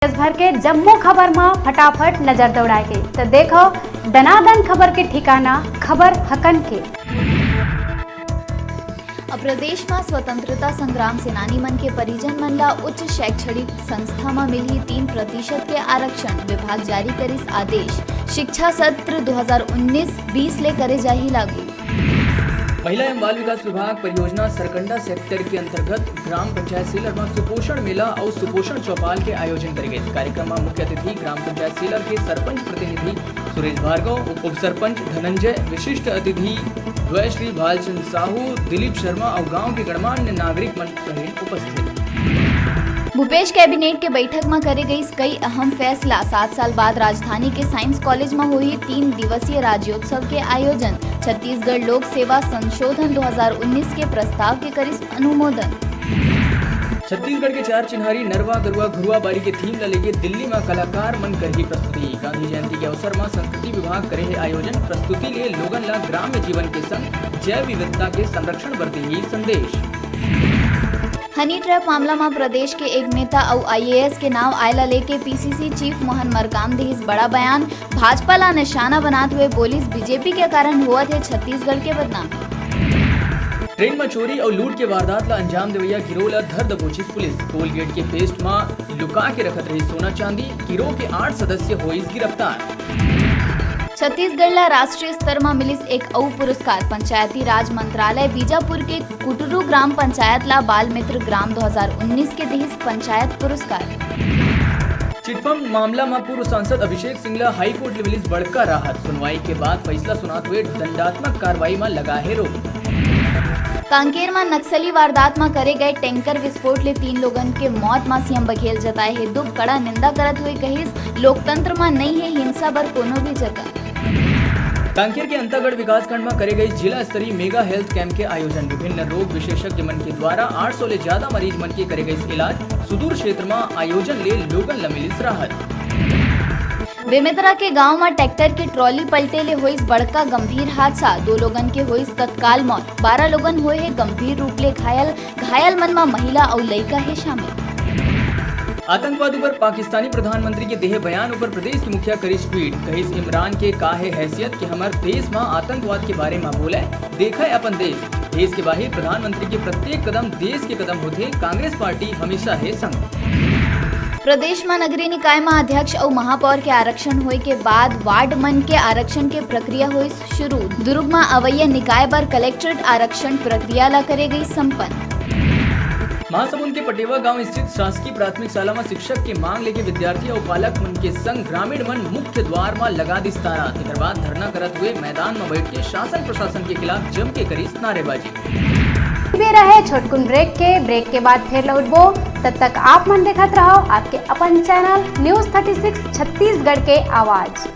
देश भर के जम्मू खबर में फटाफट नजर दौड़ाए गई तो देखो दनादन खबर के ठिकाना खबर हकन के। प्रदेश में स्वतंत्रता संग्राम सेनानी मन के परिजन मन ला उच्च शैक्षणिक संस्था में मिली 3% के आरक्षण विभाग जारी करिस आदेश। शिक्षा सत्र 2019-20 ले करे जाही लागू। महिला एवं बाल विकास विभाग परियोजना सरकंडा सेक्टर के अंतर्गत ग्राम पंचायत सीलर में सुपोषण मेला और सुपोषण चौपाल के आयोजन करे गए। कार्यक्रम में मुख्य अतिथि ग्राम पंचायत सीलर के सरपंच प्रतिनिधि सुरेश भार्गव, उप सरपंच धनंजय, विशिष्ट अतिथि द्वयश्री भालचंद साहू, दिलीप शर्मा और गाँव के गणमान्य नागरिक मन उपस्थित। भूपेश कैबिनेट के बैठक में करे गई कई अहम फैसला। 7 साल बाद राजधानी के साइंस कॉलेज में हुई 3 दिवसीय राज्योत्सव के आयोजन। छत्तीसगढ़ लोक सेवा संशोधन 2019 के प्रस्ताव के करिस अनुमोदन। छत्तीसगढ़ के 4 चिन्हारी नरवा गरुआ घुरुआ बाड़ी के थीम लेके दिल्ली में कलाकार मन कर ही प्रस्तुति। गांधी जयंती के अवसर में संस्कृति विभाग करे है आयोजन। प्रस्तुति ले लोगन ला ग्राम्य जीवन के संग जैव विविधता के संरक्षण बरते ही संदेश। हनी ट्रैप मामला में प्रदेश के एक नेता और IAS के नाम आयला लेके PCC चीफ मोहन मरकाम देहिस बड़ा बयान। भाजपा ला निशाना बनाते हुए बोलिस बीजेपी के कारण हुआ थे छत्तीसगढ़ के बदनाम। ट्रेन में चोरी और लूट के वारदात ला अंजाम देवैया गिरोह ला धर दबोचिस पुलिस। टोल गेट के पेस्ट में लुका के रखत रही सोना चांदी। गिरोह के 8 सदस्य हुई गिरफ्तार। छत्तीसगढ़ ला राष्ट्रीय स्तर में मिलिस एक और पुरस्कार। पंचायती राज मंत्रालय बीजापुर के कुटरू ग्राम पंचायत ला बाल मित्र ग्राम 2019 के देहिस पंचायत पुरस्कार। चिटफंड मामला में पूर्व सांसद अभिषेक सिंगला हाई कोर्ट ले मिलिस बड़का राहत। सुनवाई के बाद फैसला सुनाते हुए दंडात्मक कार्रवाई में लगा है रोक। कांकेर में नक्सली वारदात में करे गए टैंकर विस्फोट ले 3 लोगन के मौत में सीएम बघेल जताए है दुख। कड़ा निंदा करत हुए कहिस लोकतंत्र में नहीं है हिंसा बर कोनो भी जगह। कांकेर के अंतागढ़ विकासखंड में करे गई जिला स्तरीय मेगा हेल्थ कैंप के आयोजन। विभिन्न रोग विशेषज्ञ मन के द्वारा 800 ले ज्यादा मरीज मन के करे गई इलाज। सुदूर क्षेत्र में आयोजन ले लोगन ला मिलिस राहत। बेमेतरा के गांव में ट्रैक्टर के ट्रॉली पलटे ले हुई बड़का गंभीर हादसा। 2 लोगन के हुई तत्काल मौत। 12 लोगन हुए है गंभीर रूप ले घायल मन में महिला और लड़का है शामिल। आतंकवाद पर पाकिस्तानी प्रधानमंत्री के देह बयान पर प्रदेश की मुखिया करिस ट्वीट। कहिस इमरान के का है हैसियत कि हमारे देश में आतंकवाद के बारे में बोले। देखा है अपन देश। देश के बाहर प्रधानमंत्री के प्रत्येक कदम देश के कदम होते। कांग्रेस पार्टी हमेशा है संग। प्रदेश में नगरीय निकाय में अध्यक्ष और महापौर के आरक्षण होए के बाद वार्ड मन के आरक्षण के प्रक्रिया हुई शुरू। दुर्ग में अवैया निकाय पर कलेक्ट्रेट आरक्षण प्रक्रिया ला करे गई संपन्न। महासमुंद के पटेवा गांव स्थित शासकीय प्राथमिक शाला में शिक्षक की मांग लेके विद्यार्थी और पालक मन के संग ग्रामीण मन मुख्य द्वार में लगा दिस तारा। इधर बाद धरना करत हुए मैदान में बैठ के शासन प्रशासन के खिलाफ जम के करी नारेबाजी। रहे छोटकुन ब्रेक के बाद फिर लौटबो। तब तक आप मन देखत रहो आपके अपन चैनल न्यूज़ 36 छत्तीसगढ़ के आवाज।